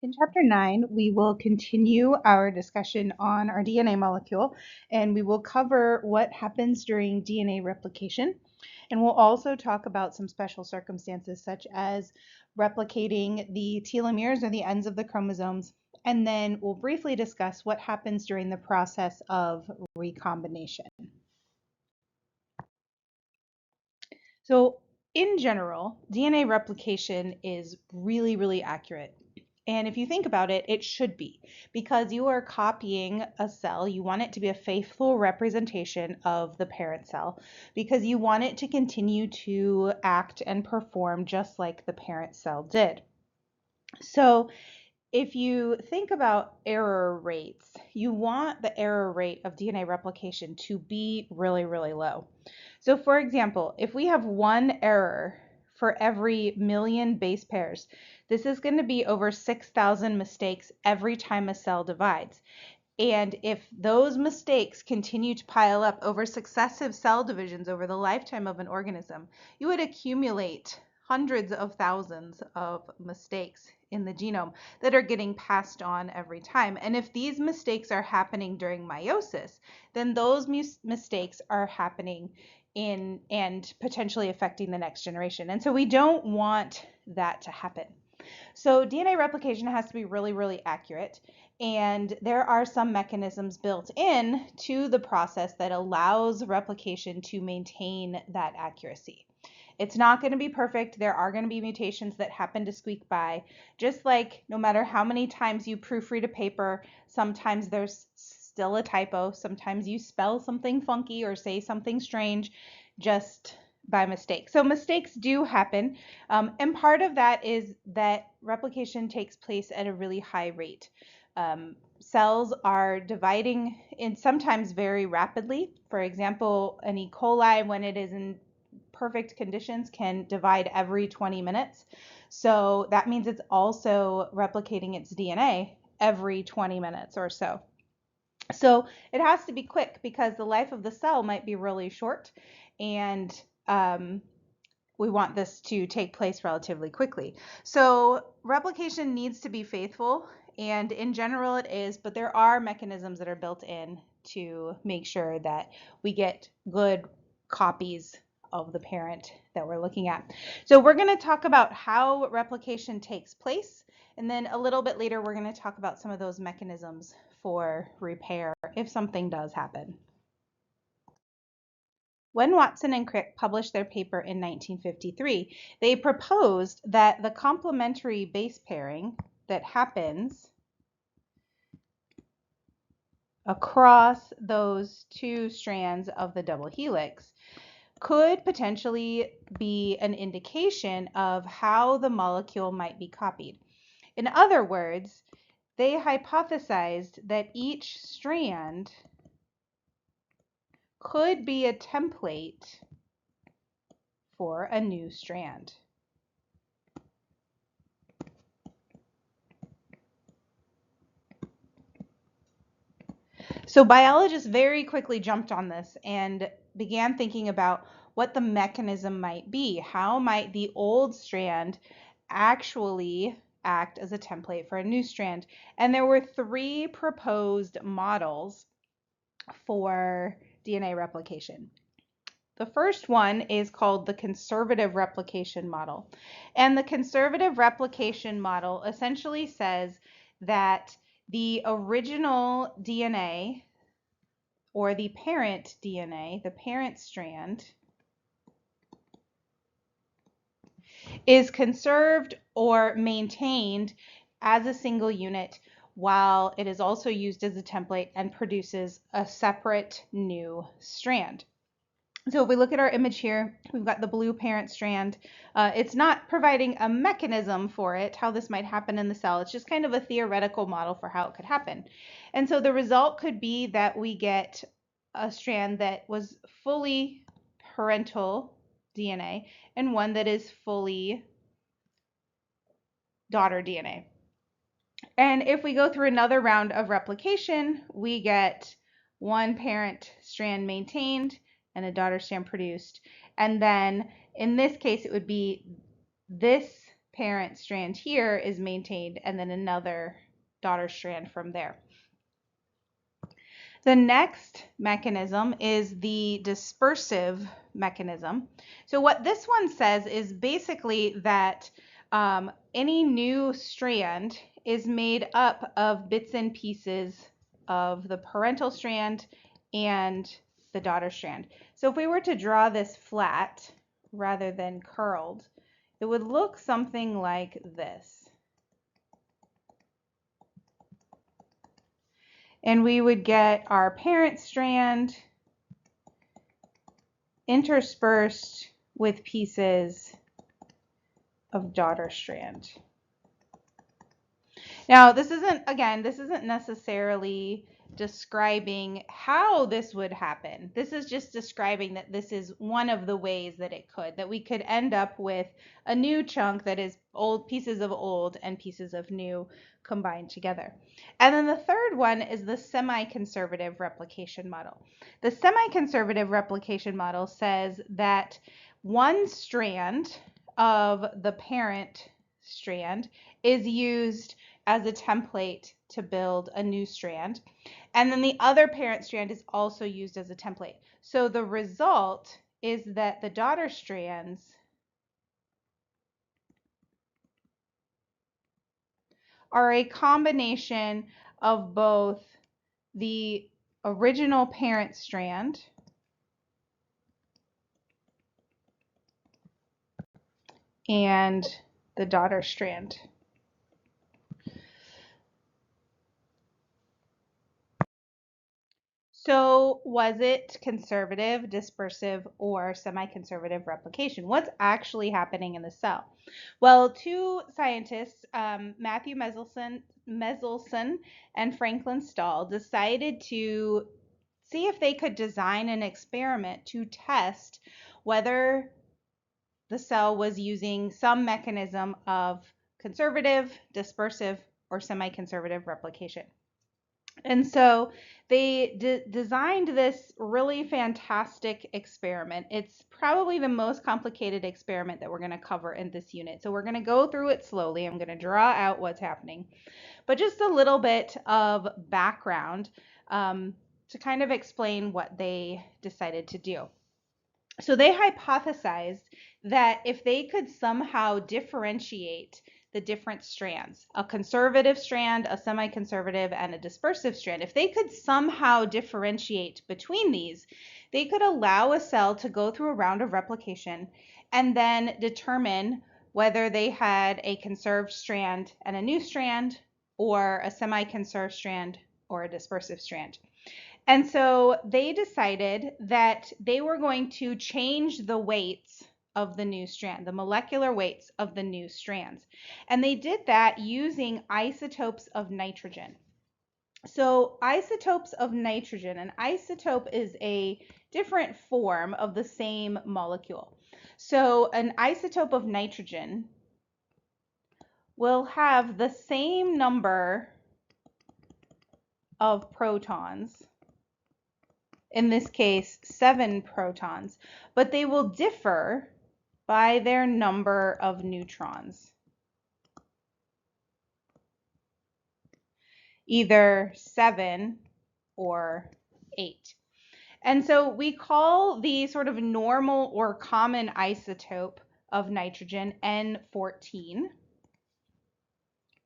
In Chapter 9, we will continue our discussion on our DNA molecule, and we will cover what happens during DNA replication. And we'll also talk about some special circumstances, such as replicating the telomeres or the ends of the chromosomes. And then we'll briefly discuss what happens during the process of recombination. So, in general, DNA replication is really, really accurate. And if you think about it, it should be, because you are copying a cell. You want it to be a faithful representation of the parent cell, because you want it to continue to act and perform just like the parent cell did. So if you think about error rates, you want the error rate of DNA replication to be really, really low. So for example, if we have one error for every million base pairs, this is going to be over 6,000 mistakes every time a cell divides. And if those mistakes continue to pile up over successive cell divisions over the lifetime of an organism, you would accumulate hundreds of thousands of mistakes in the genome that are getting passed on every time. And if these mistakes are happening during meiosis, then those mistakes are happening in and potentially affecting the next generation. And so we don't want that to happen. So DNA replication has to be really, really accurate. And there are some mechanisms built in to the process that allows replication to maintain that accuracy. It's not going to be perfect. There are going to be mutations that happen to squeak by. Just like no matter how many times you proofread a paper, sometimes there's still a typo. Sometimes you spell something funky or say something strange just by mistake. So mistakes do happen. And part of that is that replication takes place at a really high rate. Cells are dividing in sometimes very rapidly. For example, an E. coli, when it is in perfect conditions, can divide every 20 minutes. So that means it's also replicating its DNA every 20 minutes or so. So it has to be quick because the life of the cell might be really short, and we want this to take place relatively quickly. So replication needs to be faithful, and in general it is, but there are mechanisms that are built in to make sure that we get good copies of the parent that we're looking at. So we're going to talk about how replication takes place, and then a little bit later we're going to talk about some of those mechanisms for repair if something does happen. When Watson and Crick published their paper in 1953, they proposed that the complementary base pairing that happens across those two strands of the double helix could potentially be an indication of how the molecule might be copied. In other words, they hypothesized that each strand could be a template for a new strand. So biologists very quickly jumped on this and began thinking about what the mechanism might be. How might the old strand actually act as a template for a new strand? And there were three proposed models for DNA replication. The first one is called the conservative replication model. And the conservative replication model essentially says that the original DNA, or the parent DNA, the parent strand, is conserved or maintained as a single unit while it is also used as a template and produces a separate new strand. So if we look at our image here, we've got the blue parent strand. It's not providing a mechanism for it, how this might happen in the cell. It's just kind of a theoretical model for how it could happen. And so the result could be that we get a strand that was fully parental DNA and one that is fully daughter DNA. And if we go through another round of replication, we get one parent strand maintained and a daughter strand produced. And then in this case, it would be this parent strand here is maintained, and then another daughter strand from there. The next mechanism is the dispersive mechanism. So what this one says is basically that any new strand is made up of bits and pieces of the parental strand and the daughter strand. So if we were to draw this flat rather than curled, it would look something like this. And we would get our parent strand interspersed with pieces of daughter strand. Now, this isn't necessarily describing how this would happen. This is just describing that this is one of the ways that it could, that we could end up with a new chunk that is old pieces of old and pieces of new combined together. And then the third one is the semi-conservative replication model. The semi-conservative replication model says that one strand of the parent strand is used as a template to build a new strand. And then the other parent strand is also used as a template. So the result is that the daughter strands are a combination of both the original parent strand and the daughter strand. So was it conservative, dispersive, or semi-conservative replication? What's actually happening in the cell? Well, two scientists, Matthew Meselson and Franklin Stahl, decided to see if they could design an experiment to test whether the cell was using some mechanism of conservative, dispersive, or semi-conservative replication. And so they designed this really fantastic experiment. It's probably the most complicated experiment that we're going to cover in this unit. So we're going to go through it slowly. I'm going to draw out what's happening, but just a little bit of background to kind of explain what they decided to do. So they hypothesized that if they could somehow differentiate the different strands, a conservative strand, a semi-conservative, and a dispersive strand, if they could somehow differentiate between these, they could allow a cell to go through a round of replication and then determine whether they had a conserved strand and a new strand, or a semi-conserved strand or a dispersive strand. And so they decided that they were going to change the weights of the new strand, the molecular weights of the new strands. And they did that using isotopes of nitrogen. So isotopes of nitrogen, an isotope is a different form of the same molecule. So an isotope of nitrogen will have the same number of protons, in this case 7 protons, but they will differ by their number of neutrons, either 7 or 8. And so we call the sort of normal or common isotope of nitrogen N14.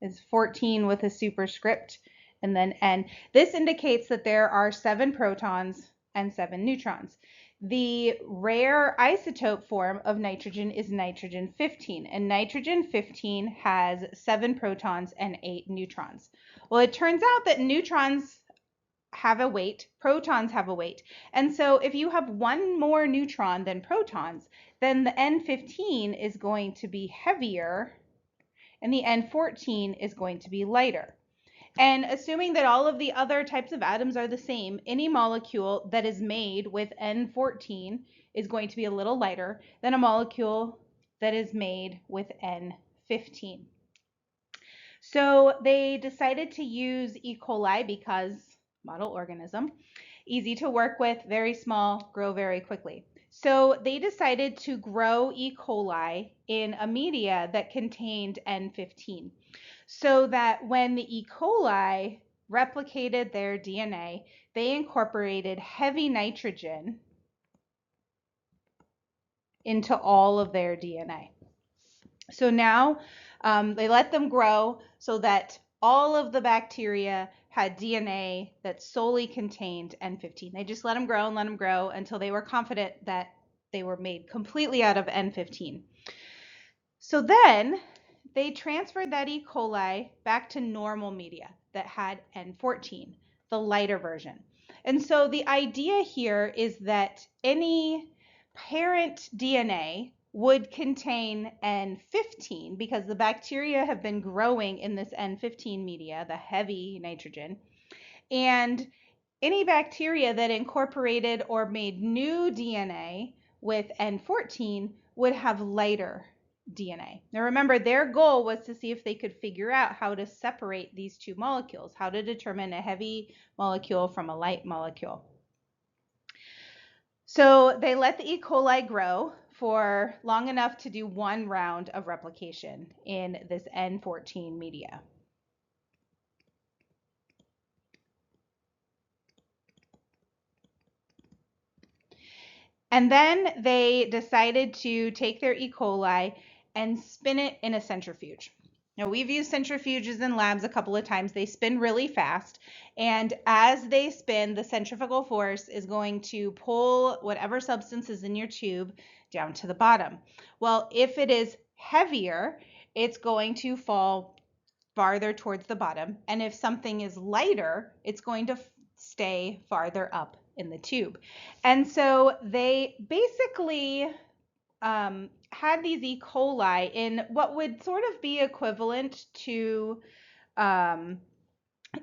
It's 14 with a superscript and then N. This indicates that there are 7 protons and 7 neutrons. The rare isotope form of nitrogen is nitrogen 15, and nitrogen 15 has 7 protons and 8 neutrons. Well, it turns out that neutrons have a weight, protons have a weight, and so if you have one more neutron than protons, then the N15 is going to be heavier and the N14 is going to be lighter. And assuming that all of the other types of atoms are the same, any molecule that is made with N14 is going to be a little lighter than a molecule that is made with N15. So they decided to use E. coli because model organism, easy to work with, very small, grow very quickly. So they decided to grow E. coli in a media that contained N15 so that when the E. coli replicated their DNA, they incorporated heavy nitrogen into all of their DNA. So now they let them grow so that all of the bacteria had DNA that solely contained N15. They just let them grow and let them grow until they were confident that they were made completely out of N15. So then they transferred that E. coli back to normal media that had N14, the lighter version. And so the idea here is that any parent DNA would contain N15 because the bacteria have been growing in this N15 media, the heavy nitrogen, and any bacteria that incorporated or made new DNA with N14 would have lighter DNA. Now remember, their goal was to see if they could figure out how to separate these two molecules, how to determine a heavy molecule from a light molecule. So they let the E. coli grow for long enough to do one round of replication in this N14 media. And then they decided to take their E. coli and spin it in a centrifuge. Now, we've used centrifuges in labs a couple of times. They spin really fast. And as they spin, the centrifugal force is going to pull whatever substance is in your tube down to the bottom. Well, if it is heavier, it's going to fall farther towards the bottom. And if something is lighter, it's going to stay farther up in the tube. And so they basically had these E. coli in what would sort of be equivalent to an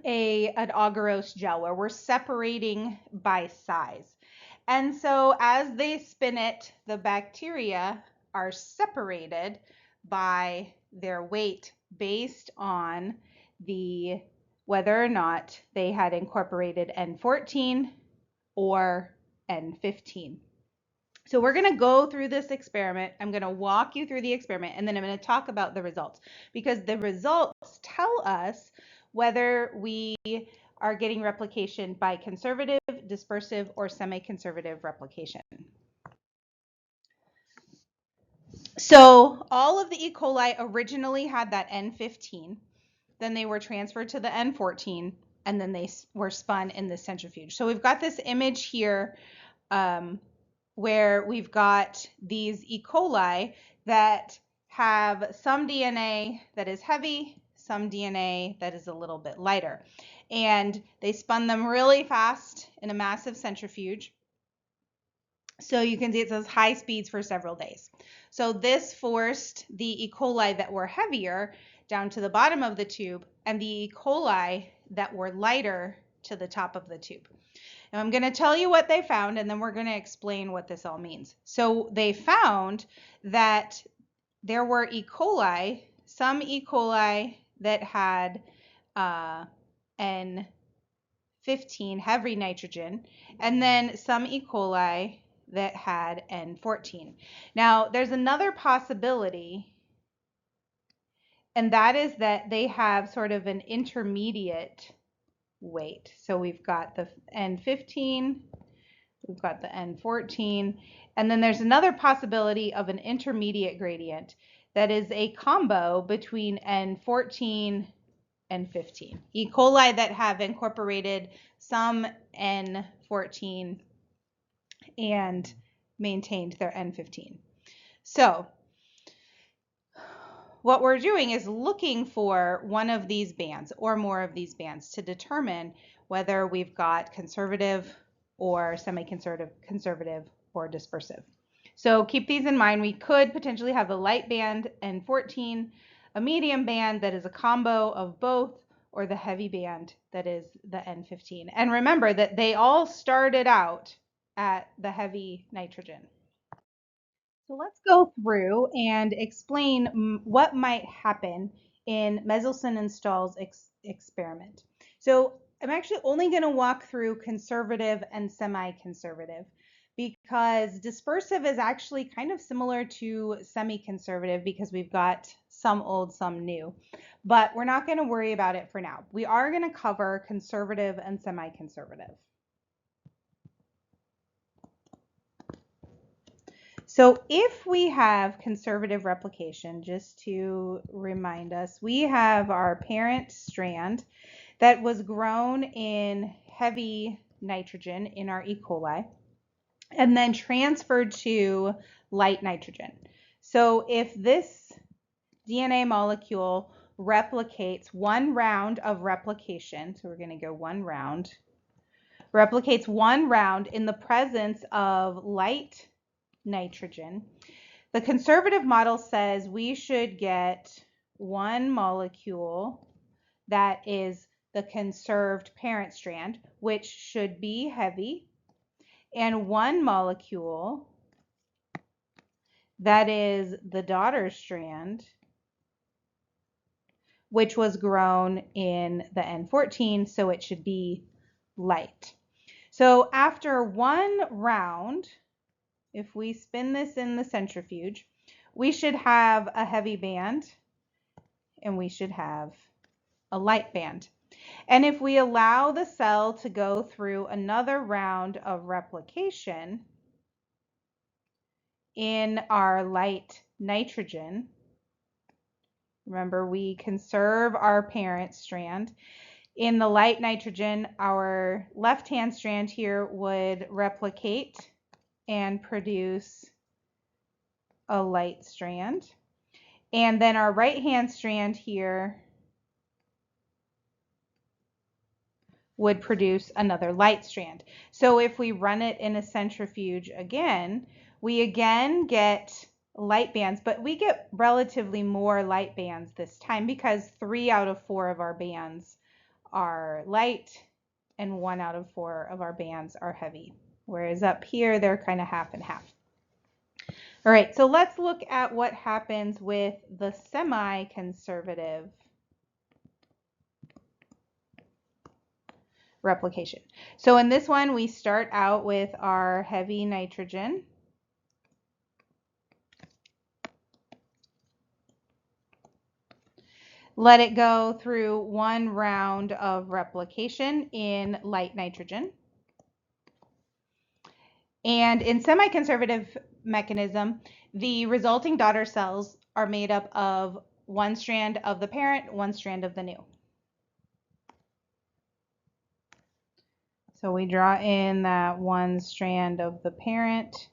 agarose gel, where we're separating by size. And so as they spin it, the bacteria are separated by their weight based on whether or not they had incorporated N14 or N15. So we're going to go through this experiment. I'm going to walk you through the experiment, and then I'm going to talk about the results, because the results tell us whether we are getting replication by conservative, dispersive, or semi-conservative replication. So all of the E. coli originally had that N15. Then they were transferred to the N14, and then they were spun in the centrifuge. So we've got this image here where we've got these E. coli that have some DNA that is heavy, some DNA that is a little bit lighter. And they spun them really fast in a massive centrifuge. So you can see it says high speeds for several days. So this forced the E. coli that were heavier down to the bottom of the tube, and the E. coli that were lighter to the top of the tube. Now I'm going to tell you what they found, and then we're going to explain what this all means. So they found that there were E. coli, some E. coli that had N15, heavy nitrogen, and then some E. coli that had N14. Now there's another possibility, and that is that they have sort of an intermediate weight. So we've got the N15, we've got the N14, and then there's another possibility of an intermediate gradient that is a combo between N14 and 15. E. coli that have incorporated some N14 and maintained their N15. So what we're doing is looking for one of these bands or more of these bands to determine whether we've got conservative or semi-conservative, conservative or dispersive. So keep these in mind. We could potentially have a light band N14, a medium band that is a combo of both, or the heavy band that is the N15. And remember that they all started out at the heavy nitrogen. So let's go through and explain what might happen in Meselson and Stahl's experiment. So I'm actually only going to walk through conservative and semi-conservative, because dispersive is actually kind of similar to semi-conservative because we've got some old, some new. But we're not going to worry about it for now. We are going to cover conservative and semi-conservative. So if we have conservative replication, just to remind us, we have our parent strand that was grown in heavy nitrogen in our E. coli and then transferred to light nitrogen. So if this DNA molecule replicates one round of replication, so we're going to go one round, replicates one round in the presence of light nitrogen, the conservative model says we should get one molecule that is the conserved parent strand, which should be heavy, and one molecule that is the daughter strand, which was grown in the N14, so it should be light. So after one round, if we spin this in the centrifuge, we should have a heavy band and we should have a light band. And if we allow the cell to go through another round of replication in our light nitrogen, remember we conserve our parent strand. In the light nitrogen, our left-hand strand here would replicate and produce a light strand. And then our right-hand strand here would produce another light strand. So if we run it in a centrifuge again, we again get light bands, but we get relatively more light bands this time because 3 out of 4 of our bands are light and 1 out of 4 of our bands are heavy. Whereas up here, they're kind of half and half. All right, so let's look at what happens with the semi-conservative replication. So in this one, we start out with our heavy nitrogen. Let it go through one round of replication in light nitrogen. And in semi-conservative mechanism, the resulting daughter cells are made up of one strand of the parent, one strand of the new. So we draw in that one strand of the parent,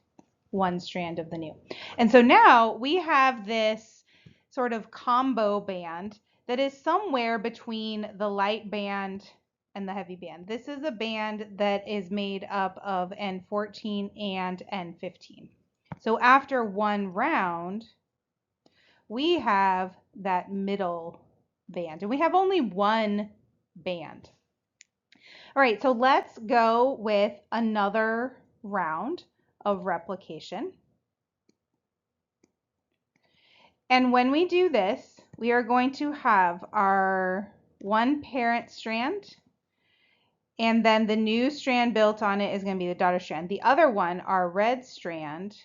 one strand of the new. And so now we have this sort of combo band that is somewhere between the light band and the heavy band. This is a band that is made up of N14 and N15. So after one round, we have that middle band, and we have only one band. All right, so let's go with another round of replication. And when we do this, we are going to have our one parent strand, and then the new strand built on it is going to be the daughter strand. The other one, our red strand,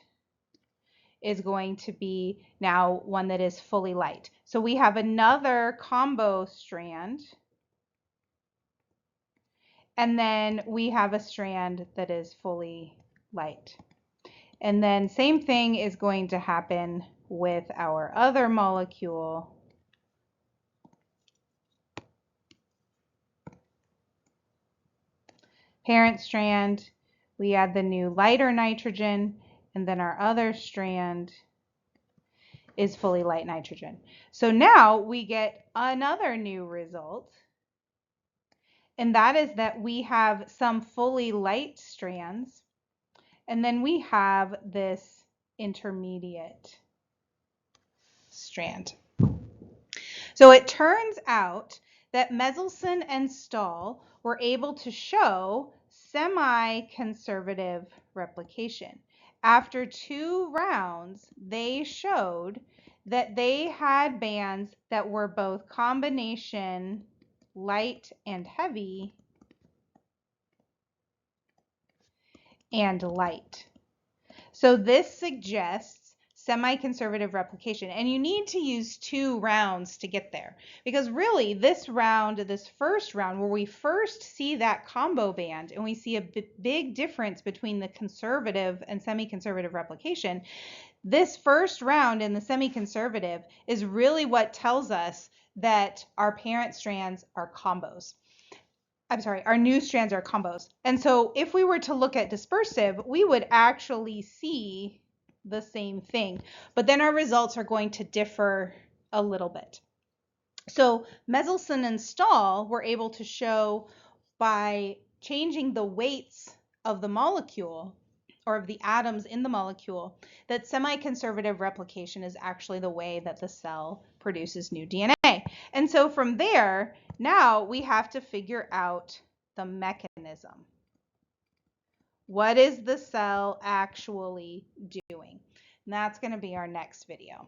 is going to be now one that is fully light. So we have another combo strand, and then we have a strand that is fully light. And then same thing is going to happen with our other molecule. Parent strand, we add the new lighter nitrogen, and then our other strand is fully light nitrogen. So now we get another new result, and that is that we have some fully light strands, and then we have this intermediate strand. So it turns out that Meselson and Stahl were able to show semi-conservative replication. After 2 rounds, they showed that they had bands that were both combination light and heavy, and light. So this suggests semi-conservative replication, and you need to use 2 rounds to get there, because really this first round where we first see that combo band and we see a big difference between the conservative and semi-conservative replication, this first round in the semi-conservative is really what tells us that our parent strands are combos. I'm sorry, our new strands are combos. And so if we were to look at dispersive, we would actually see the same thing, but then our results are going to differ a little bit. So Meselson and Stahl were able to show by changing the weights of the molecule or of the atoms in the molecule that semi-conservative replication is actually the way that the cell produces new DNA. And so from there, now we have to figure out the mechanism. What is the cell actually doing? And that's going to be our next video.